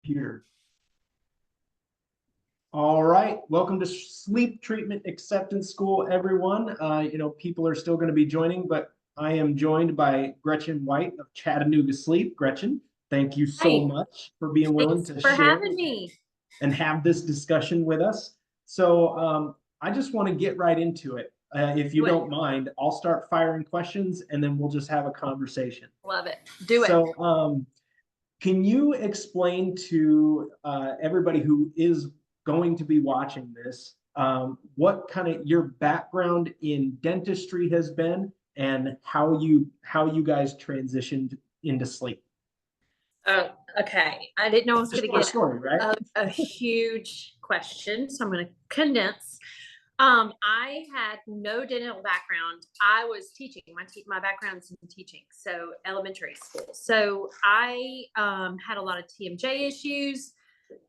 computer. All right, welcome to Sleep Treatment Acceptance School, everyone. People are still going to be joining, but I am joined by Gretchen White of Chattanooga Sleep. Gretchen, thank you so much for being willing to for share having me and have this discussion with us. So I just want to get right into it. If you don't mind, I'll start firing questions and then we'll just have a conversation. Love it. Do it. So can you explain to everybody who is going to be watching this what kind of your background in dentistry has been and how you guys transitioned into sleep? Oh, okay. I didn't know I was going to get story, right? a huge question, so I'm going to condense. I had no dental background. I was teaching. My background's in teaching, so elementary school. So I had a lot of TMJ issues.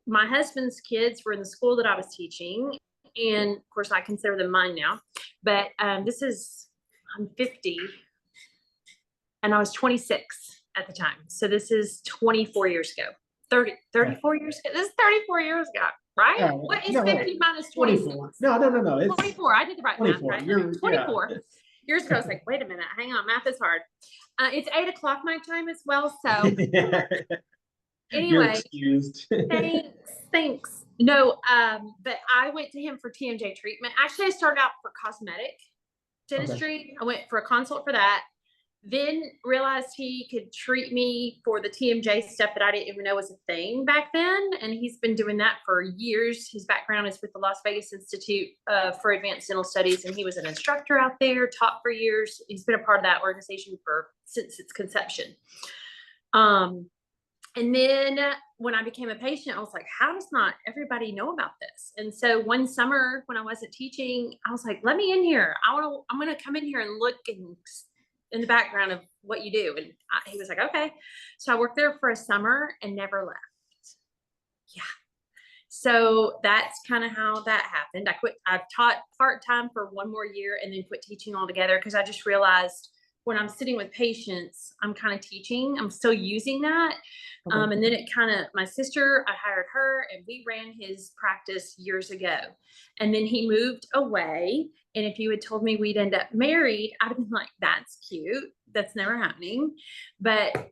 My husband's kids were in the school that I was teaching, and of course I consider them mine now. But I'm 50, and I was 26 at the time. So this is 24 years ago. 34 years ago. This is 34 years ago, right? What is 50 minus 24? No. It's 24. I did the right 24. math, right? 24 years ago. I was like, wait a minute, hang on, math is hard. It's 8 o'clock my time as well. So anyway, you're excused. thanks. No, but I went to him for TMJ treatment. Actually, I started out for cosmetic dentistry. I went for a consult for that. Then realized he could treat me for the TMJ stuff that I didn't even know was a thing back then. And he's been doing that for years. His background is with the Las Vegas Institute for Advanced Dental Studies. And he was an instructor out there, taught for years. He's been a part of that organization since its conception. And then when I became a patient, I was like, how does not everybody know about this? And so one summer when I wasn't teaching, I was like, let me in here. I'm going to come in here and look in the background of what you do. And he was like, okay. So I worked there for a summer and never left. Yeah. So that's kind of how that happened. I've taught part-time for one more year and then quit teaching altogether because I just realized when I'm sitting with patients, I'm kind of teaching. I'm still using that. And then my sister, I hired her and we ran his practice years ago. And then he moved away. And if you had told me we'd end up married, I'd have been like, that's cute. That's never happening. But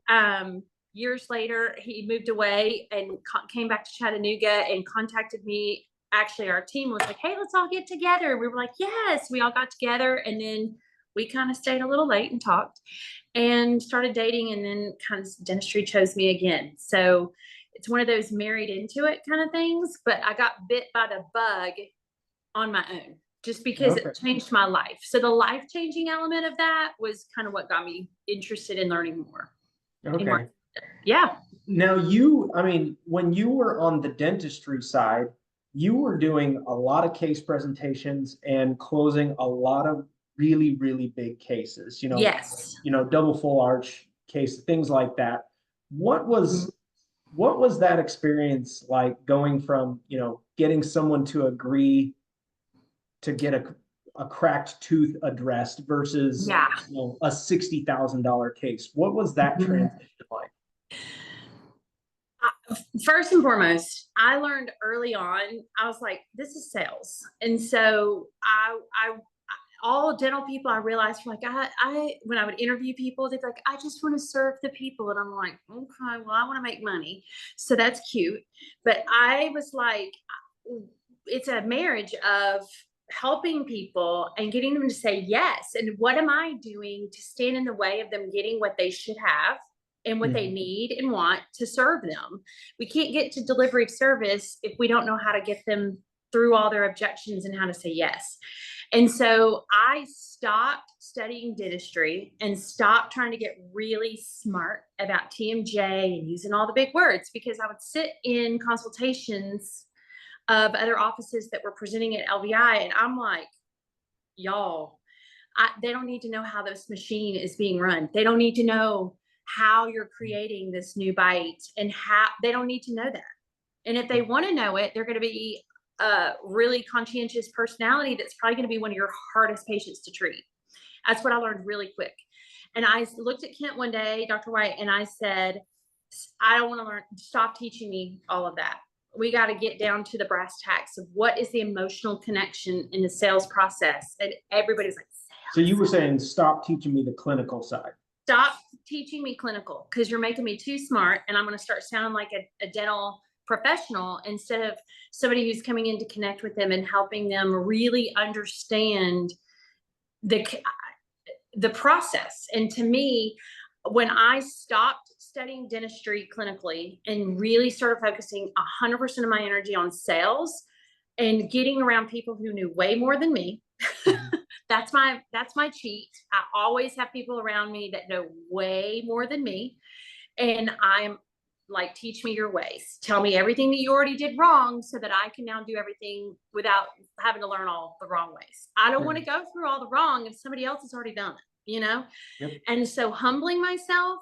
years later, he moved away and came back to Chattanooga and contacted me. Actually, our team was like, hey, let's all get together. We were like, yes, we all got together. And then we kind of stayed a little late and talked and started dating, and then kind of dentistry chose me again. So it's one of those married into it kind of things, but I got bit by the bug on my own just because it changed my life. So the life-changing element of that was kind of what got me interested in learning more. Okay. Yeah. Now when you were on the dentistry side, you were doing a lot of case presentations and closing a lot of really, really big cases, yes, double full arch case, things like that. What was that experience like going from, getting someone to agree to get a cracked tooth addressed versus, a $60,000 case? What was that transition like? First and foremost, I learned early on, I was like, this is sales. And so all dental people, I realized, like, when I would interview people, they'd be like, I just want to serve the people. And I'm like, okay, well, I want to make money. So that's cute. But I was like, it's a marriage of helping people and getting them to say yes. And what am I doing to stand in the way of them getting what they should have and what they need and want to serve them? We can't get to delivery service if we don't know how to get them through all their objections and how to say yes. And so I stopped studying dentistry and stopped trying to get really smart about TMJ and using all the big words, because I would sit in consultations of other offices that were presenting at LVI. And I'm like, y'all, they don't need to know how this machine is being run. They don't need to know how you're creating this new bite and how they don't need to know that. And if they want to know it, they're going to be a really conscientious personality that's probably going to be one of your hardest patients to treat. That's what I learned really quick. And I looked at Kent one day, Dr. White, and I said, I don't want to learn. Stop teaching me all of that. We got to get down to the brass tacks of what is the emotional connection in the sales process. And everybody's like, So you were saying, stop teaching me the clinical side. stop teaching me clinical because you're making me too smart, and I'm going to start sounding like a dental professional instead of somebody who's coming in to connect with them and helping them really understand the process. And to me, when I stopped studying dentistry clinically and really started focusing 100% of my energy on sales and getting around people who knew way more than me, that's my cheat. I always have people around me that know way more than me. And I'm like, teach me your ways. Tell me everything that you already did wrong so that I can now do everything without having to learn all the wrong ways. I don't want to go through all the wrong if somebody else has already done it, you know? Yep. And so humbling myself,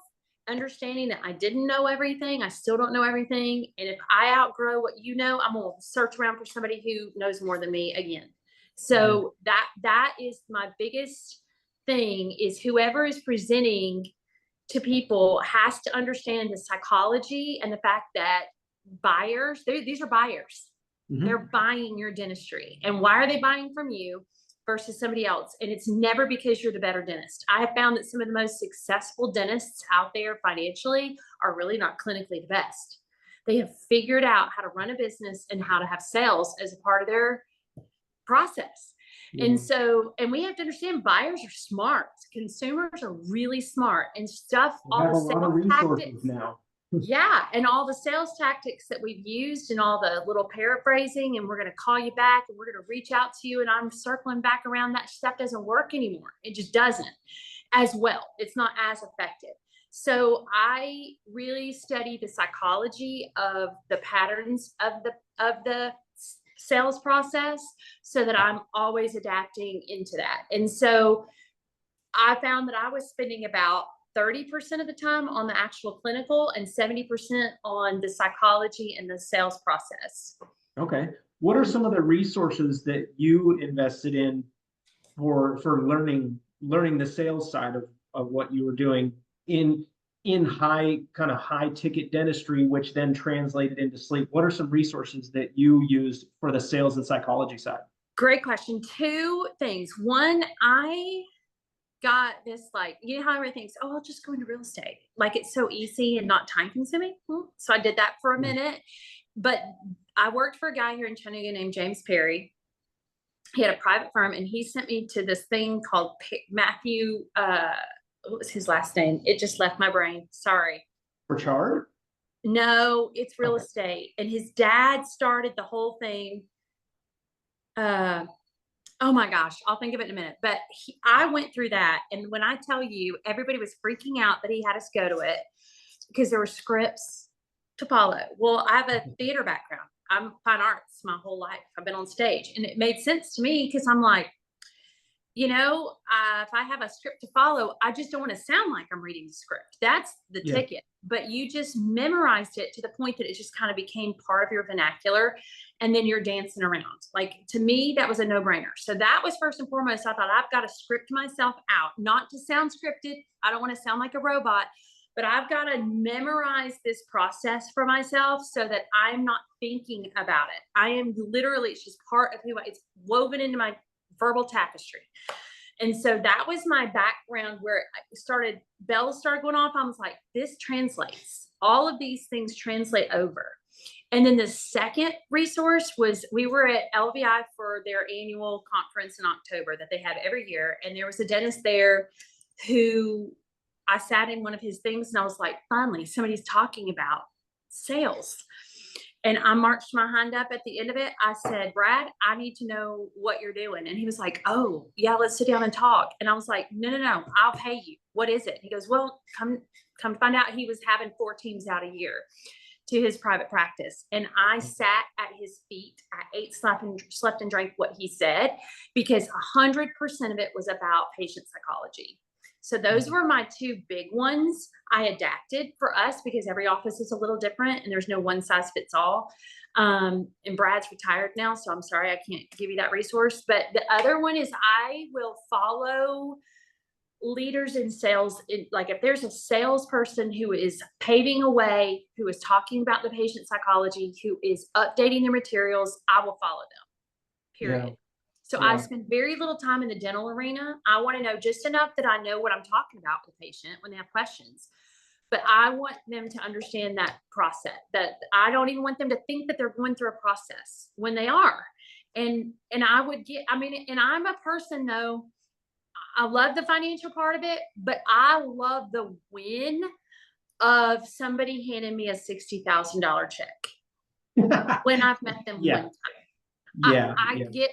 understanding that I didn't know everything. I still don't know everything. And if I outgrow what you know, I'm going to search around for somebody who knows more than me again. So that is my biggest thing, is whoever is presenting to people has to understand the psychology and the fact that buyers, these are buyers. They're buying your dentistry. And why are they buying from you versus somebody else? And it's never because you're the better dentist. I have found that some of the most successful dentists out there financially are really not clinically the best. They have figured out how to run a business and how to have sales as a part of their process. And so, and we have to understand, buyers are smart. Consumers are really smart, and stuff. We have a lot of resources now. Yeah. And all the sales tactics that we've used and all the little paraphrasing, and we're going to call you back and we're going to reach out to you, and I'm circling back around, that stuff doesn't work anymore. It just doesn't as well. It's not as effective. So I really study the psychology of the patterns of the sales process so that I'm always adapting into that. And so I found that I was spending about 30% of the time on the actual clinical and 70% on the psychology and the sales process. Okay. What are some of the resources that you invested in for learning the sales side of what you were doing in high ticket dentistry, which then translated into sleep? What are some resources that you used for the sales and psychology side? Great question. Two things. One, I got this, like, you know how everybody thinks, oh, I'll just go into real estate. Like, it's so easy and not time consuming. So I did that for a minute, but I worked for a guy here in Chattanooga named James Perry. He had a private firm, and he sent me to this thing called Matthew, what was his last name? It just left my brain. Sorry. Burchard? No, it's real estate. And his dad started the whole thing. Oh my gosh, I'll think of it in a minute. But I went through that. And when I tell you, everybody was freaking out that he had us go to it because there were scripts to follow. Well, I have a theater background. I'm fine arts my whole life. I've been on stage, and it made sense to me because I'm like, you know, if I have a script to follow, I just don't want to sound like I'm reading the script. That's the ticket. But you just memorized it to the point that it just kind of became part of your vernacular. And then you're dancing around. Like, to me, that was a no-brainer. So that was first and foremost. I thought, I've got to script myself out, not to sound scripted. I don't want to sound like a robot, but I've got to memorize this process for myself so that I'm not thinking about it. I am literally, it's just part of who it's woven into my verbal tapestry. And so that was my background, where bells started going off. I was like, this translates. All of these things translate over. And then the second resource was, we were at LVI for their annual conference in October that they have every year. And there was a dentist there who I sat in one of his things, and I was like, finally, somebody's talking about sales. And I marched my hand up at the end of it. I said, Brad, I need to know what you're doing. And he was like, oh, yeah, let's sit down and talk. And I was like, no, I'll pay you. What is it? He goes, well, come to find out, he was having 4 teams out a year to his private practice. And I sat at his feet. I ate, slept, and drank what he said, because 100% of it was about patient psychology. So those were my 2 big ones. I adapted for us because every office is a little different and there's no one size fits all. And Brad's retired now, so I'm sorry, I can't give you that resource. But the other one is, I will follow leaders in sales, like if there's a salesperson who is paving a way, who is talking about the patient psychology, who is updating their materials, I will follow them, period. Yeah. So Yeah. I spend very little time in the dental arena. I want to know just enough that I know what I'm talking about with the patient when they have questions. But I want them to understand that process, that I don't even want them to think that they're going through a process when they are. And I would get, I mean, and I'm a person though, I love the financial part of it, but I love the win of somebody handing me a $60,000 check when I've met them Yeah. one time. Yeah. I Yeah. get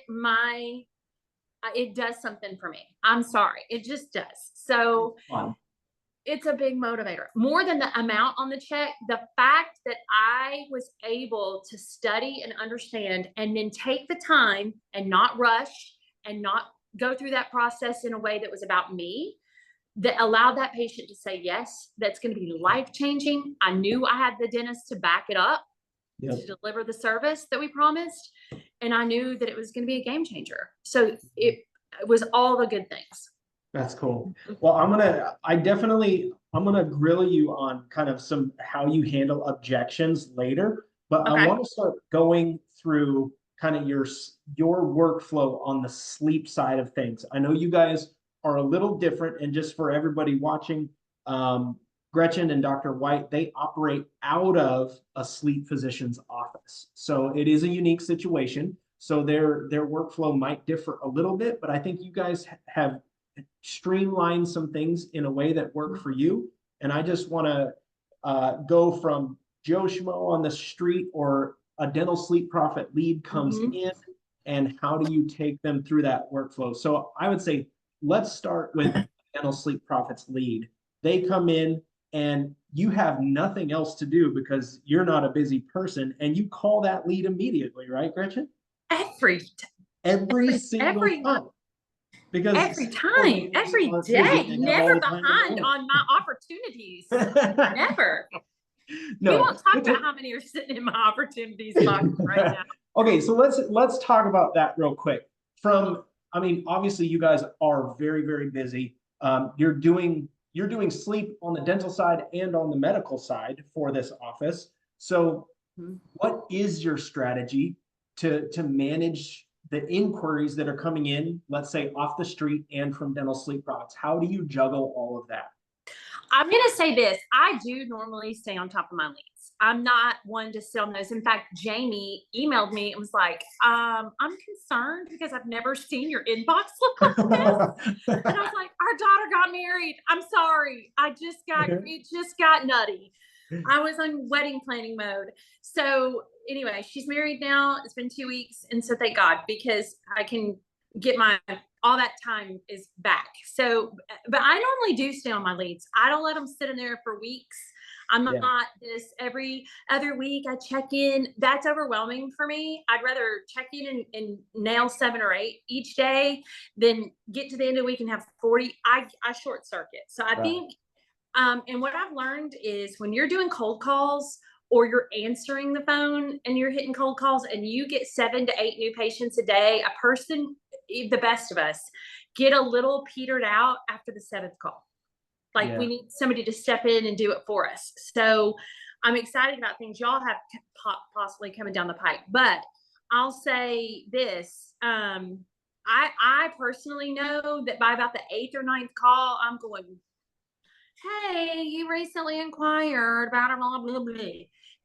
it does something for me. I'm sorry. It just does. So Fun. it's a big motivator. More than the amount on the check, the fact that I was able to study and understand and then take the time and not rush and not go through that process in a way that was about me, that allowed that patient to say yes, that's going to be life-changing. I knew I had the dentist to back it up, Yep. to deliver the service that we promised. And I knew that it was going to be a game changer. So it was all the good things. That's cool. Well, I'm gonna grill you on kind of how you handle objections later, but I Okay. want to start going through kind of your workflow on the sleep side of things. I know you guys are a little different, and just for everybody watching, Gretchen and Dr. White, they operate out of a sleep physician's office. So it is a unique situation. So their workflow might differ a little bit, but I think you guys have streamlined some things in a way that work for you. And I just want to go from Joe Schmo on the street or a dental sleep profit lead comes in, and how do you take them through that workflow? So I would say, let's start with dental sleep profits lead. They come in and you have nothing else to do because you're not a busy person, and you call that lead immediately, right, Gretchen? Every single time. Because every time, every day, never behind on my opportunities. Never. No, we won't talk about how many are sitting in my opportunities box right now. Okay, so let's talk about that real quick. I mean, obviously you guys are very, very busy. You're doing sleep on the dental side and on the medical side for this office. So what is your strategy to manage the inquiries that are coming in, let's say off the street and from dental sleep products? How do you juggle all of that? I'm going to say this. I do normally stay on top of my leads. I'm not one to sit on those. In fact, Jamie emailed me and was like, I'm concerned because I've never seen your inbox look like this. And I was like, our daughter got married. I'm sorry. It just got nutty. I was on wedding planning mode. So anyway, she's married now. It's been 2 weeks. And so thank God, because I can get all that time is back. So, but I normally do stay on my leads. I don't let them sit in there for weeks. I'm not this every other week I check in. That's overwhelming for me. I'd rather check in and nail 7 or 8 each day than get to the end of the week and have 40. I short circuit. So I think, and what I've learned is when you're doing cold calls or you're answering the phone and you're hitting cold calls and you get 7 to 8 new patients a day, a person, the best of us, get a little petered out after the 7th call. Like we need somebody to step in and do it for us. So I'm excited about things y'all have possibly coming down the pike. But I'll say this, I personally know that by about the 8th or 9th call, I'm going, hey, you recently inquired about a blah, blah, blah.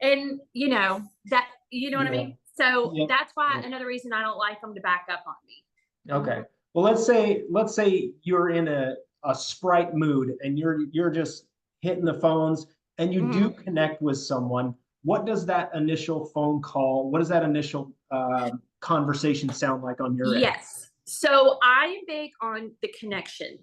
And you know what I mean? So that's why another reason I don't like them to back up on me. Okay. Well, let's say you're in a Sprite mood and you're just hitting the phones and you do connect with someone. What does that initial phone call, what does that initial conversation sound like on your end? Yes. So I am big on the connection.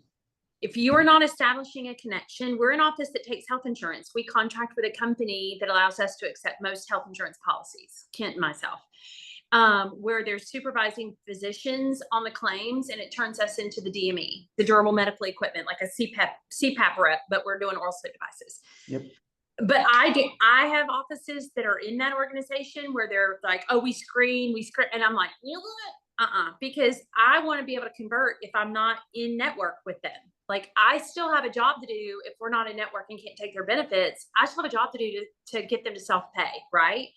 If you are not establishing a connection, we're an office that takes health insurance. We contract with a company that allows us to accept most health insurance policies, Kent and myself, where there's supervising physicians on the claims, and it turns us into the DME, the durable medical equipment, like a CPAP rep, but we're doing oral sleep devices. Yep. But I have offices that are in that organization where they're like, oh, we screen, and I'm like, you know what? Because I want to be able to convert if I'm not in network with them. Like, I still have a job to do. If we're not in network and can't take their benefits, I still have a job to do to get them to self-pay, right?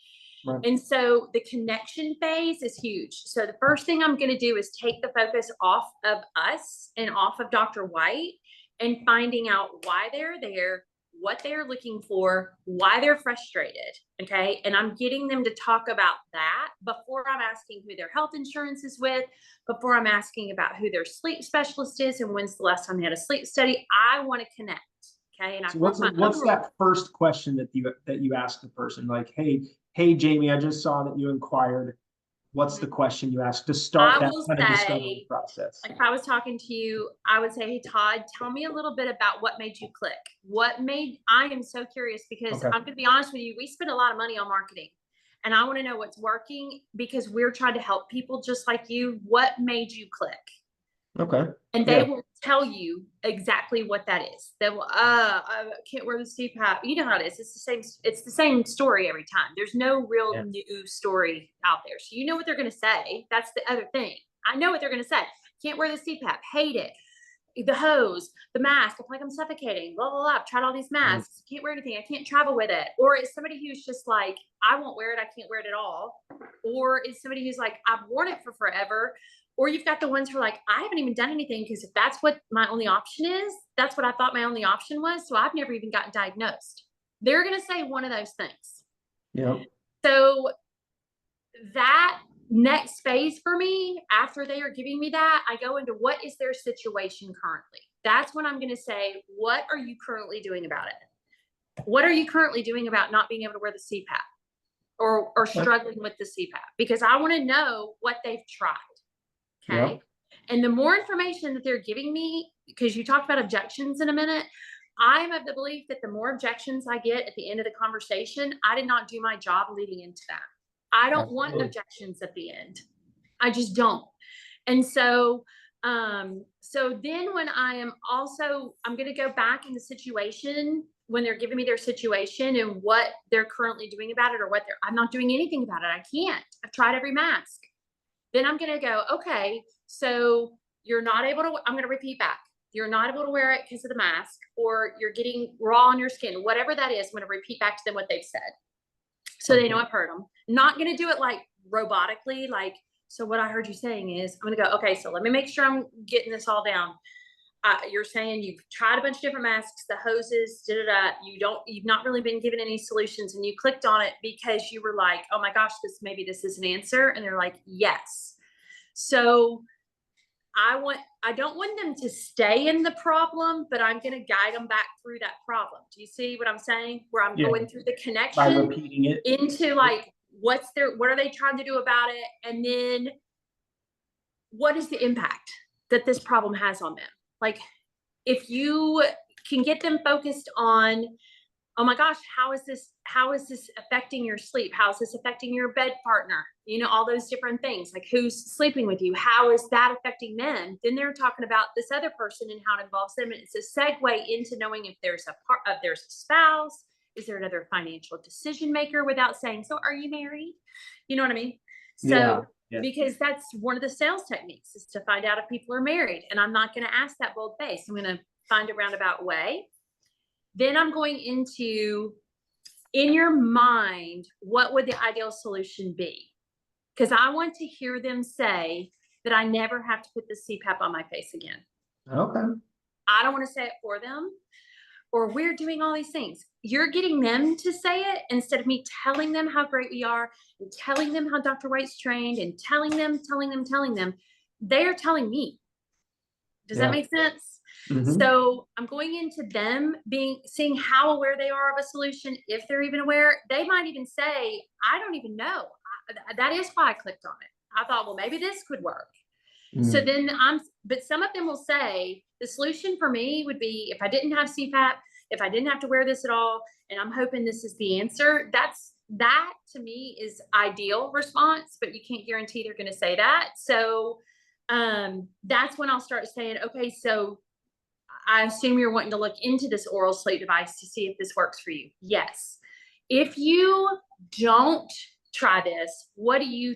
Right. And so the connection phase is huge. So the first thing I'm going to do is take the focus off of us and off of Dr. White and finding out why they're there, what they're looking for, why they're frustrated. Okay. And I'm getting them to talk about that before I'm asking who their health insurance is with, before I'm asking about who their sleep specialist is and when's the last time they had a sleep study. I want to connect. Okay. And So what's that first question that you ask the person? Like, hey, Jamie, I just saw that you inquired. What's the question you ask to start that kind of discovery process? If I was talking to you, I would say, hey, Todd, tell me a little bit about what made you click. I am so curious because I'm going to be honest with you, we spend a lot of money on marketing and I want to know what's working because we're trying to help people just like you. What made you click? Okay. And they will tell you exactly what that is. They will, I can't wear the CPAP. You know how it is. It's the same story every time. There's no real new story out there. So you know what they're going to say. That's the other thing. I know what they're going to say. Can't wear the CPAP. Hate it. The hose, the mask. I feel like I'm suffocating. Blah, blah, blah. I've tried all these masks. Can't wear anything. I can't travel with it. Or is somebody who's just like, I won't wear it. I can't wear it at all. Or is somebody who's like, I've worn it for forever. Or you've got the ones who are like, I haven't even done anything because if that's what my only option is, that's what I thought my only option was. So I've never even gotten diagnosed. They're going to say one of those things. Yeah. So that next phase for me, after they are giving me that, I go into what is their situation currently. That's when I'm going to say, what are you currently doing about it? What are you currently doing about not being able to wear the CPAP or struggling with the CPAP? Because I want to know what they've tried. Okay. Yep. And the more information that they're giving me, because you talked about objections in a minute, I'm of the belief that the more objections I get at the end of the conversation, I did not do my job leading into that. I don't want objections at the end. I just don't. And so, so then when I'm going to go back in the situation when they're giving me their situation and what they're currently doing about it or I'm not doing anything about it. I can't. I've tried every mask. Then I'm going to go, okay, so you're not able to, I'm going to repeat back. You're not able to wear it because of the mask, or you're getting raw on your skin, whatever that is. I'm going to repeat back to them what they've said. So they know I've heard them. Not going to do it like robotically, like, so what I heard you saying is, I'm going to go, okay, so let me make sure I'm getting this all down. You're saying you've tried a bunch of different masks, the hoses, you've not really been given any solutions, and you clicked on it because you were like, oh my gosh, maybe this is an answer. And they're like, yes. So I don't want them to stay in the problem, but I'm going to guide them back through that problem. Do you see what I'm saying? Where I'm going through the connection by repeating it into like, what are they trying to do about it? And then what is the impact that this problem has on them? Like, if you can get them focused on, oh my gosh, how is this affecting your sleep? How is this affecting your bed partner? You know, all those different things, like who's sleeping with you? How is that affecting them? Then they're talking about this other person and how it involves them. And it's a segue into knowing if there's a spouse, is there another financial decision maker, without saying, so are you married? You know what I mean? So because that's one of the sales techniques, is to find out if people are married. And I'm not going to ask that bold face. I'm going to find a roundabout way. Then I'm going into, in your mind, what would the ideal solution be? Because I want to hear them say that I never have to put the CPAP on my face again. Okay. I don't want to say it for them, or we're doing all these things. You're getting them to say it instead of me telling them how great we are and telling them how Dr. White's trained and telling them. They're telling me. Does that make sense? Mm-hmm. So I'm going into them seeing how aware they are of a solution, if they're even aware. They might even say, I don't even know. That is why I clicked on it. I thought, well, maybe this could work. Mm-hmm. So then but some of them will say, the solution for me would be if I didn't have CPAP, if I didn't have to wear this at all, and I'm hoping this is the answer. That to me is ideal response, but you can't guarantee they're going to say that. So that's when I'll start saying, okay, so I assume you're wanting to look into this oral sleep device to see if this works for you. Yes. If you don't try this, what do you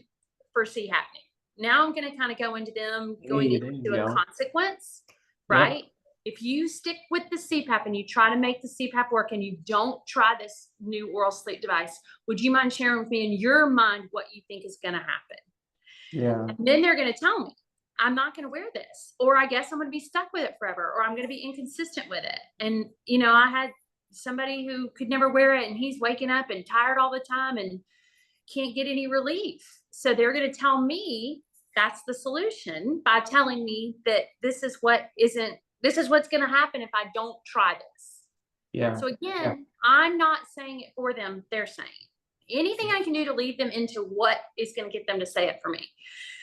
foresee happening? Now I'm going to kind of go into them going into a consequence, right? Yep. if you stick with the CPAP and you try to make the CPAP work and you don't try this new oral sleep device, would you mind sharing with me in your mind what you think is going to happen? Yeah. And then they're going to tell me, I'm not going to wear this, or I guess I'm going to be stuck with it forever, or I'm going to be inconsistent with it. And, you know, I had somebody who could never wear it and he's waking up and tired all the time and can't get any relief. So they're going to tell me that's the solution by telling me that this is what's going to happen if I don't try this. Yeah. So again, I'm not saying it for them. They're saying anything I can do to lead them into what is going to get them to say it for me.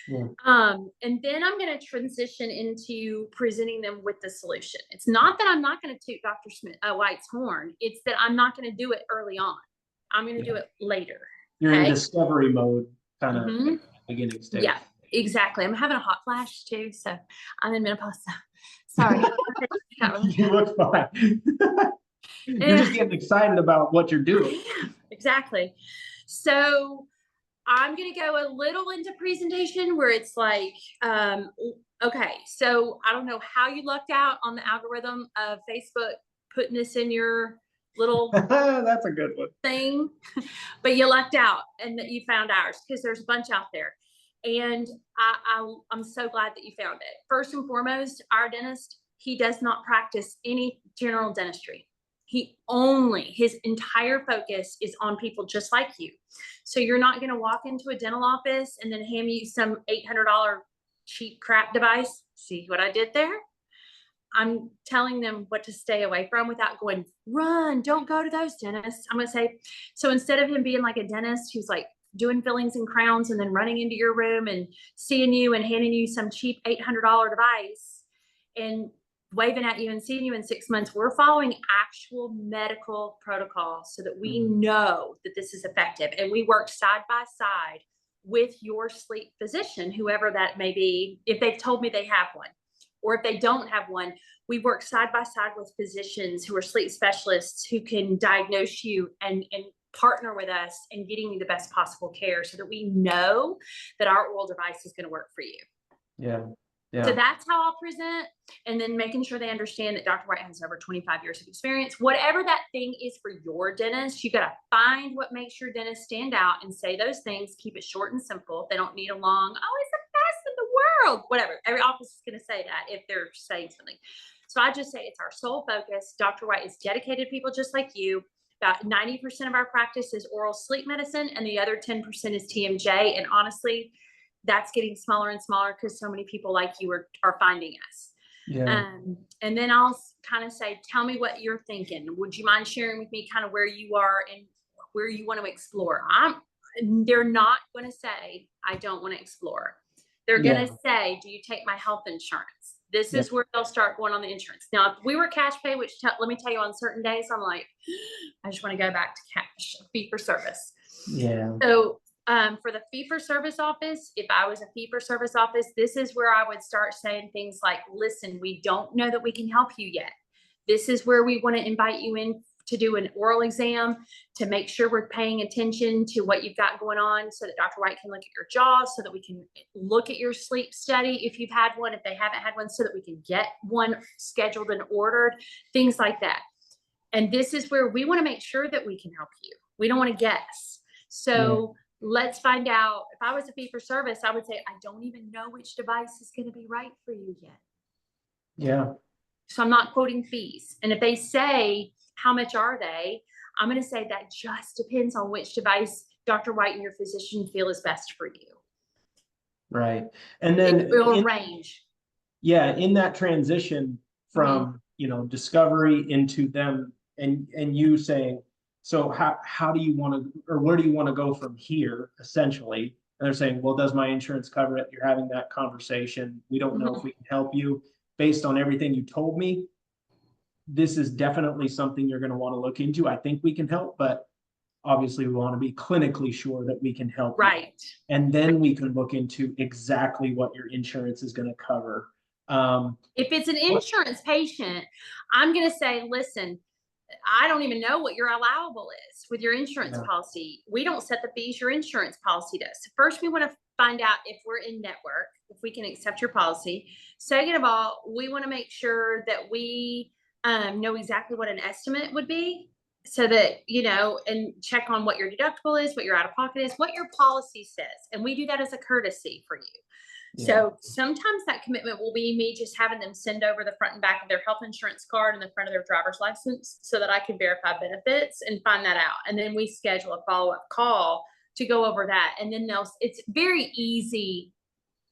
Yeah. And then I'm going to transition into presenting them with the solution. It's not that I'm not going to toot Dr. White's horn. It's that I'm not going to do it early on. I'm going to do it later. You're in discovery mode, kind of beginning stage. Yeah, exactly. I'm having a hot flash too, so I'm in menopause. So sorry. You look fine. You're just getting excited about what you're doing. Exactly. So I'm going to go a little into presentation where it's like, okay, so I don't know how you lucked out on the algorithm of Facebook putting this in your little that's a good one thing, but you lucked out and that you found ours, because there's a bunch out there. And I'm so glad that you found it. First and foremost, our dentist, he does not practice any general dentistry. His entire focus is on people just like you. So you're not going to walk into a dental office and then hand you some $800 cheap crap device. See what I did there? I'm telling them what to stay away from without going, run, don't go to those dentists. I'm going to say, so instead of him being like a dentist who's like doing fillings and crowns and then running into your room and seeing you and handing you some cheap $800 device and waving at you and seeing you in 6 months, we're following actual medical protocols so that we know that this is effective. And we work side by side with your sleep physician, whoever that may be, if they've told me they have one. Or if they don't have one, we work side by side with physicians who are sleep specialists who can diagnose you and partner with us in getting you the best possible care so that we know that our oral device is going to work for you. Yeah. Yeah. So that's how I'll present. And then making sure they understand that Dr. White has over 25 years of experience. Whatever that thing is for your dentist, you got to find what makes your dentist stand out and say those things. Keep it short and simple. They don't need a long, oh, it's the best in the world, whatever. Every office is going to say that if they're saying something. So I just say it's our sole focus. Dr. White is dedicated to people just like you. About 90% of our practice is oral sleep medicine, and the other 10% is TMJ. And honestly, that's getting smaller and smaller because so many people like you are finding us. Yeah. And then I'll kind of say, tell me what you're thinking. Would you mind sharing with me kind of where you are and where you want to explore? They're not going to say, I don't want to explore. They're going to say, do you take my health insurance? This is where they'll start going on the insurance. Now, if we were cash pay, which let me tell you, on certain days, I'm like, I just want to go back to cash, fee for service. Yeah. So for the fee for service office, if I was a fee for service office, this is where I would start saying things like, listen, we don't know that we can help you yet. This is where we want to invite you in to do an oral exam to make sure we're paying attention to what you've got going on so that Dr. White can look at your jaw, so that we can look at your sleep study if you've had one, if they haven't had one, so that we can get one scheduled and ordered, things like that. And this is where we want to make sure that we can help you. We don't want to guess. So let's find out. If I was a fee for service, I would say, I don't even know which device is going to be right for you yet. Yeah. So I'm not quoting fees. And if they say, how much are they? I'm going to say that just depends on which device Dr. White and your physician feel is best for you. Right. And then it will range. Yeah. In that transition from, discovery into them and you saying, so how do you want to, or where do you want to go from here, essentially? And they're saying, well, does my insurance cover it? You're having that conversation. We don't know if we can help you based on everything you told me. This is definitely something you're going to want to look into. I think we can help, but obviously we want to be clinically sure that we can help. Right. You. And then we can look into exactly what your insurance is going to cover. If it's an insurance patient, I'm going to say, listen, I don't even know what your allowable is with your insurance Yeah. policy. We don't set the fees, your insurance policy does. First, we want to find out if we're in network, if we can accept your policy. Second of all, we want to make sure that we know exactly what an estimate would be, so that, you know, and check on what your deductible is, what your out of pocket is, what your policy says. And we do that as a courtesy for you. Yeah. So sometimes that commitment will be me just having them send over the front and back of their health insurance card and the front of their driver's license so that I can verify benefits and find that out. And then we schedule a follow-up call to go over that. And then it's very easy.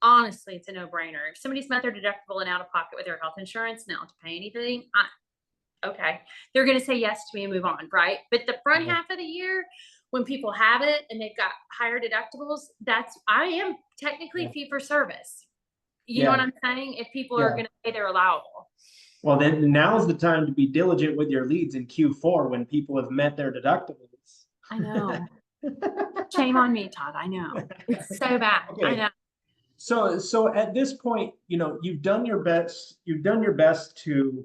Honestly, it's a no-brainer. If somebody's met their deductible and out of pocket with their health insurance and they don't have to pay anything, okay, they're going to say yes to me and move on, right? But the front half of the year, when people have it and they've got higher deductibles, I am technically fee for service. You know what I'm saying? If people are going to pay their allowable. Well, then now's the time to be diligent with your leads in Q4 when people have met their deductibles. I know. Shame on me, Todd. I know. It's so bad. Okay. I know. So at this point, you know, you've done your best to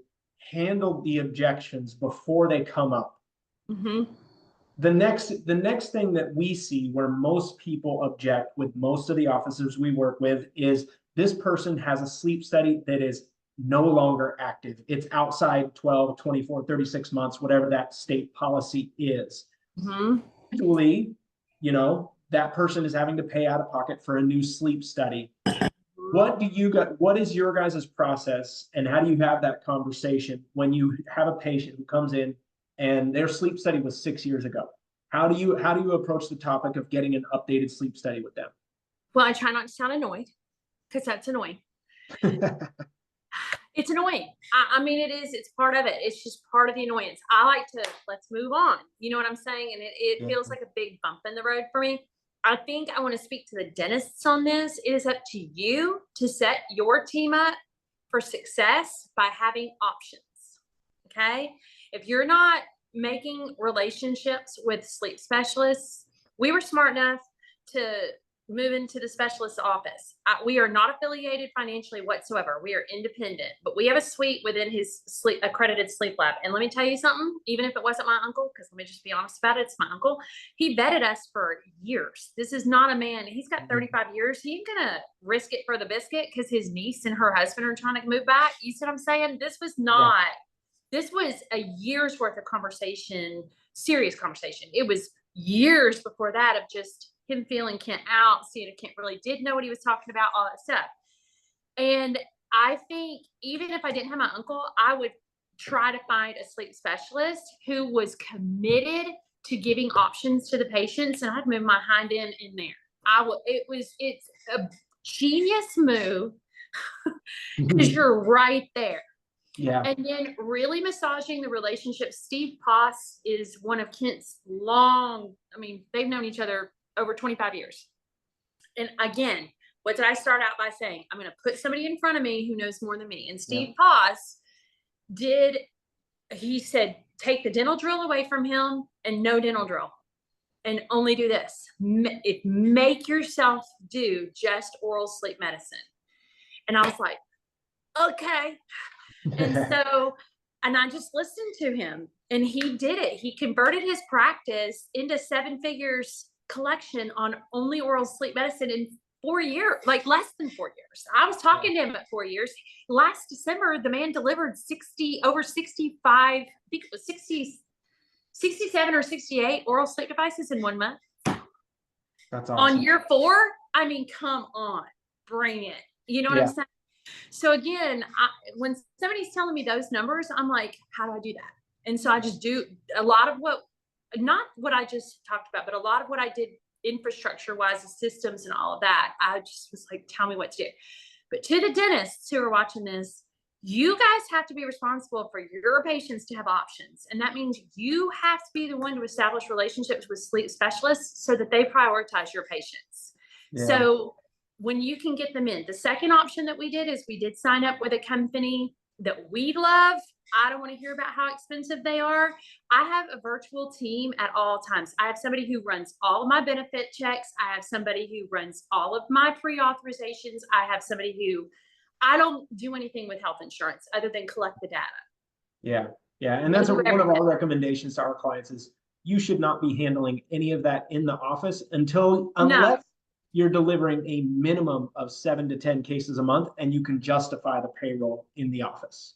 handle the objections before they come up. Mm-hmm. The next thing that we see where most people object with most of the officers we work with is this person has a sleep study that is no longer active. It's outside 12, 24, 36 months, whatever that state policy is. Mm-hmm. Usually, you know, that person is having to pay out of pocket for a new sleep study. What is your guys' process, and how do you have that conversation when you have a patient who comes in and their sleep study was 6 years ago? How do you approach the topic of getting an updated sleep study with them? Well, I try not to sound annoyed, because that's annoying. It's annoying. I mean, it's part of it. It's just part of the annoyance. I like to, let's move on. You know what I'm saying? And it feels like a big bump in the road for me. I think I want to speak to the dentists on this. It is up to you to set your team up for success by having options. Okay. If you're not making relationships with sleep specialists, we were smart enough to move into the specialist's office. We are not affiliated financially whatsoever. We are independent, but we have a suite within his accredited sleep lab. And let me tell you something, even if it wasn't my uncle, because let me just be honest about it, it's my uncle. He vetted us for years. This is not a man. He's got 35 years. He ain't gonna risk it for the biscuit because his niece and her husband are trying to move back. You see what I'm saying? This was not, this was a year's worth of conversation, serious conversation. It was years before that of just him feeling Kent out, seeing if Kent really did know what he was talking about, all that stuff. And I think even if I didn't have my uncle, I would try to find a sleep specialist who was committed to giving options to the patients, and I'd move my hind end in there. It's a genius move because you're right there. Yeah. And then really massaging the relationship. Steve Poss is one of Kent's they've known each other over 25 years. And again, what did I start out by saying? I'm going to put somebody in front of me who knows more than me. And Steve Poss he said, take the dental drill away from him and no dental drill. And only do this. Make yourself do just oral sleep medicine. And I was like, okay. And I just listened to him, and he did it. He converted his practice into 7 figures collection on only oral sleep medicine in 4 years, like less than 4 years. I was talking to him at 4 years. Last December, the man delivered over 65, I think it was 67 or 68 oral sleep devices in 1 month. That's awesome. On year 4, I mean, come on, bring it. You know what I'm saying? So again, when somebody's telling me those numbers, I'm like, how do I do that? And so I just do a lot of not what I just talked about, but a lot of what I did infrastructure wise, the systems and all of that. I just was like, tell me what to do. But to the dentists who are watching this, you guys have to be responsible for your patients to have options. And that means you have to be the one to establish relationships with sleep specialists so that they prioritize your patients. Yeah. So when you can get them in, the second option that we did is we did sign up with a company that we love. I don't want to hear about how expensive they are. I have a virtual team at all times. I have somebody who runs all of my benefit checks. I have somebody who runs all of my pre-authorizations. I have somebody who, I don't do anything with health insurance other than collect the data. Yeah. Yeah, and They that's do one of everything. our recommendations to our clients is you should not be handling any of that in the office until No, unless you're delivering a minimum of 7 to 10 cases a month and you can justify the payroll in the office.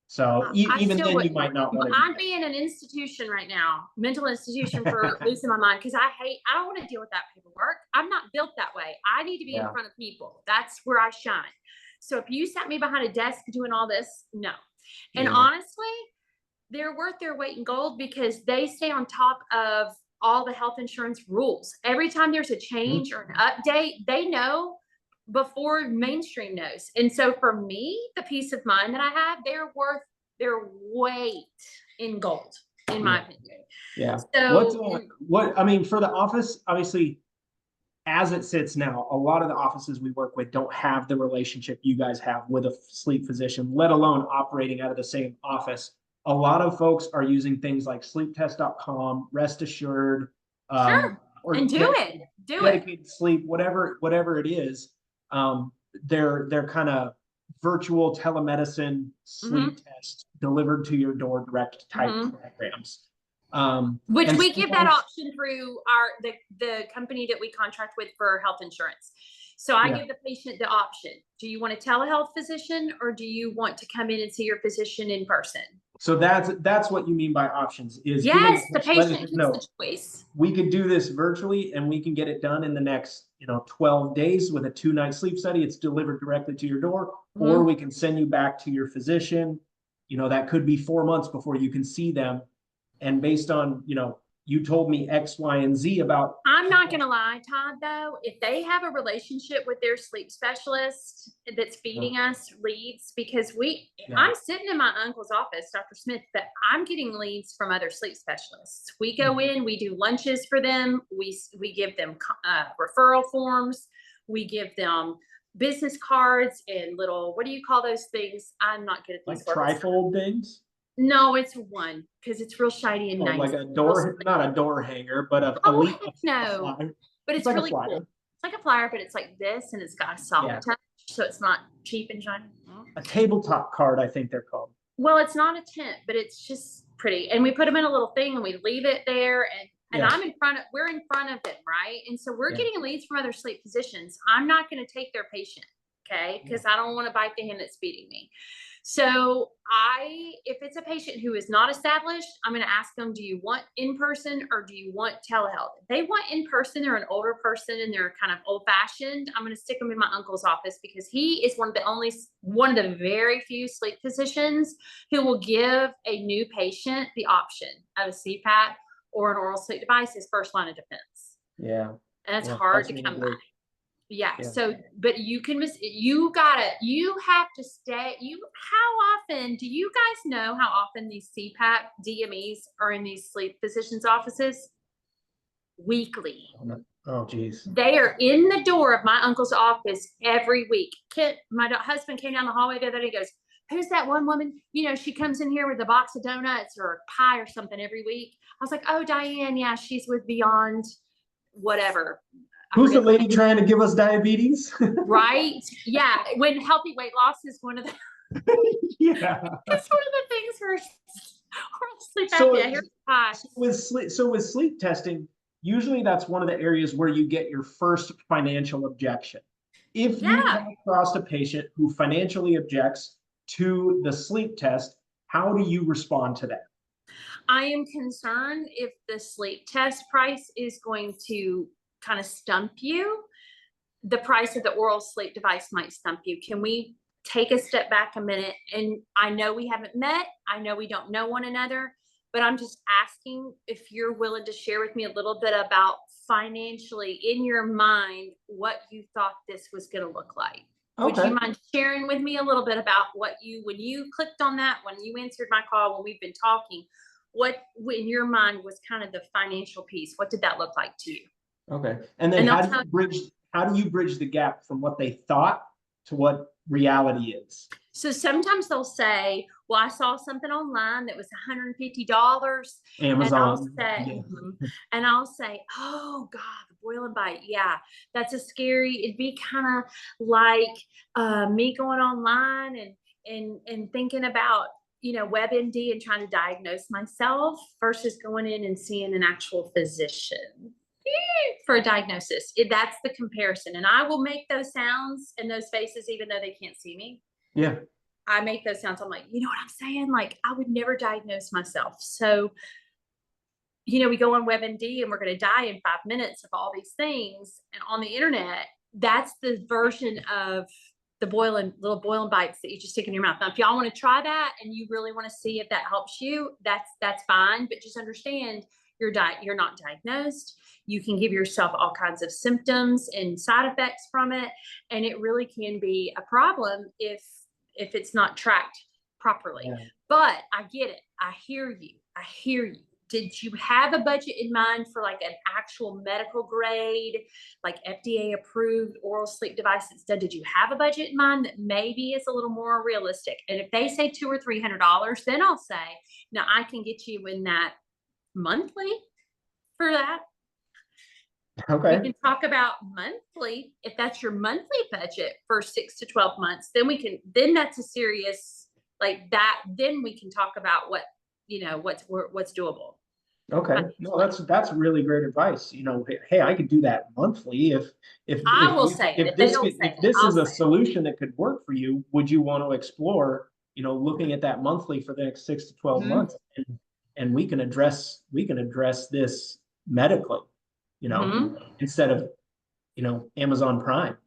So I even still then you wouldn't. might not want to do I'd that. be in an institution right now, mental institution for losing my mind because I don't want to deal with that paperwork. I'm not built that way. I need to be in Yeah. front of people. That's where I shine. So if you sat me behind a desk doing all this, no. And Yeah. honestly, they're worth their weight in gold because they stay on top of all the health insurance rules. Every time there's a change or an update, they know before mainstream knows. And so for me, the peace of mind that I have, they're worth their weight in gold, in my opinion. Yeah. So What I mean for the office, obviously, as it sits now, a lot of the offices we work with don't have the relationship you guys have with a sleep physician, let alone operating out of the same office. A lot of folks are using things like sleeptest.com, Rest Assured, sure, or and do it. dedicated sleep, whatever it is. Um, they're kind of virtual telemedicine sleep test delivered to your door direct type programs. Which And we give that sometimes, option through the company that we contract with for health insurance. So I yeah. give the patient the option. Do you want a telehealth physician or do you want to come in and see your physician in person? So that's what you mean by options is Yes, the letting patient them gets know the choice. we could do this virtually and we can get it done in the next 12 days with a 2-night sleep study. It's delivered directly to your door, or we can send you back to your physician. That could be 4 months before you can see them. And based on, you told me X, Y, and Z about. I'm not going to lie, Todd, though, if they have a relationship with their sleep specialist that's feeding us leads, because I'm sitting in my uncle's office, Dr. Smith, but I'm getting leads from other sleep specialists. We go in, we do lunches for them. We give them referral forms. We give them business cards and little, what do you call those things? I'm not good at these like words. trifold things. No, it's one because it's real shiny and nice. Like a door, not a door hanger, but no, but it's really cool. It's like a flyer, but it's like this, and it's got a soft touch, so it's not cheap and shiny. A tabletop card, I think they're called. Well, it's not a tent, but it's just pretty, and we put them in a little thing, and we leave it there, and we're in front of them, right? And so we're getting leads from other sleep physicians. I'm not going to take their patient, okay? Because I don't want to bite the hand that's feeding me. So if it's a patient who is not established, I'm going to ask them, do you want in-person or do you want telehealth? If they want in-person, they're an older person and they're kind of old-fashioned, I'm going to stick them in my uncle's office because he is one of the very few sleep physicians who will give a new patient the option of a CPAP or an oral sleep device as first line of defense. Yeah. And it's hard to come by. Yeah. So, but you have to stay. How often do you guys know how often these CPAP DMEs are in these sleep physicians' offices? Weekly. Oh, geez. They are in the door of my uncle's office every week. My husband came down the hallway the other day. He goes, who's that one woman? She comes in here with a box of donuts or a pie or something every week. I was like, oh, Diane. Yeah, she's with Beyond whatever. Who's the lady trying to give us diabetes? Right? Yeah. When healthy weight loss is one of the yeah. It's one of the things for sleep apnea. So with sleep testing, usually that's one of the areas where you get your first financial objection. If you come across a patient who financially objects to the sleep test, how do you respond to that? I am concerned if the sleep test price is going to kind of stump you. The price of the oral sleep device might stump you. Can we take a step back a minute? And I know we haven't met. I know we don't know one another, but I'm just asking if you're willing to share with me a little bit about financially in your mind, what you thought this was going to look like. Okay. Would you mind sharing with me a little bit about when you clicked on that, when you answered my call, when we've been talking, what in your mind was kind of the financial piece? What did that look like to you? Okay. And then how do you bridge the gap from what they thought to what reality is? So sometimes they'll say, well, I saw something online that was $150. Amazon. And I'll say, oh God, the boil and bite. Yeah, that's it'd be kind of like me going online and thinking about, WebMD and trying to diagnose myself versus going in and seeing an actual physician for a diagnosis. That's the comparison. And I will make those sounds and those faces, even though they can't see me. Yeah. I make those sounds. I'm like, you know what I'm saying? Like, I would never diagnose myself. So, we go on WebMD and we're going to die in 5 minutes of all these things. And on the internet, that's the version of the little boiling bites that you just stick in your mouth. Now, if y'all want to try that and you really want to see if that helps you, that's fine. But just understand you're not diagnosed. You can give yourself all kinds of symptoms and side effects from it. And it really can be a problem if it's not tracked properly. Yeah. But I get it. I hear you. Did you have a budget in mind for like an actual medical grade, like FDA approved oral sleep device that's done? Did you have a budget in mind that maybe is a little more realistic? And if they say $200 or $300, then I'll say, now I can get you in that monthly for that. Okay. We can talk about monthly. If that's your monthly budget for 6 to 12 months, then that's a serious, like that, then we can talk about what's doable. Okay. No, that's really great advice. Hey, I could do that monthly if this is a solution that could work for you. Would you want to explore, looking at that monthly for the next 6 to 12 months, and we can address this medically, instead of, Amazon Prime.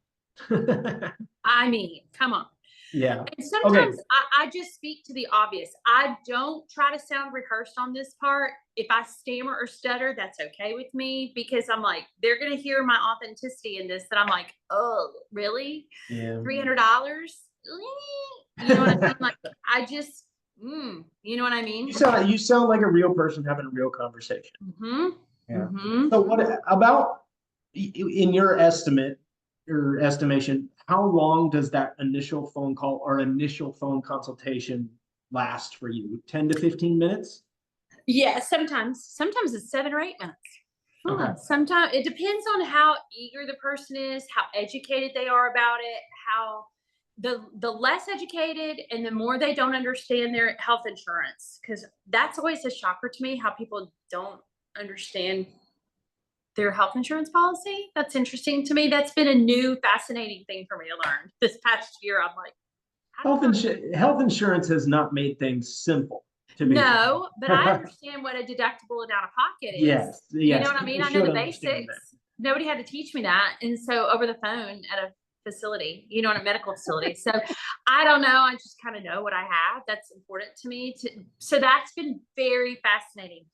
I mean, come on. Yeah. And sometimes I just speak to the obvious. I don't try to sound rehearsed on this part. If I stammer or stutter, that's okay with me, because I'm like, they're going to hear my authenticity in this, that I'm like, oh, really? Yeah. $300? You know what I mean? Like, I just, you know what I mean? You sound like a real person having a real conversation. Mm-hmm. Yeah. Mm-hmm. So what about, in your estimate or estimation, how long does that initial phone call or initial phone consultation last for you? 10 to 15 minutes? Yeah, sometimes it's 7 or 8 minutes. Okay. Sometimes it depends on how eager the person is, how educated they are about it, how the less educated and the more they don't understand their health insurance, because that's always a shocker to me, how people don't understand their health insurance policy. That's interesting to me. That's been a new fascinating thing for me to learn this past year. I'm like, health insurance has not made things simple. No, but I understand what a deductible and out of pocket is. Yes. You know what I mean? I know the basics. Nobody had to teach me that. And so over the phone at a facility, in a medical facility. So I don't know. I just kind of know what I have. That's important to me. So that's been very fascinating.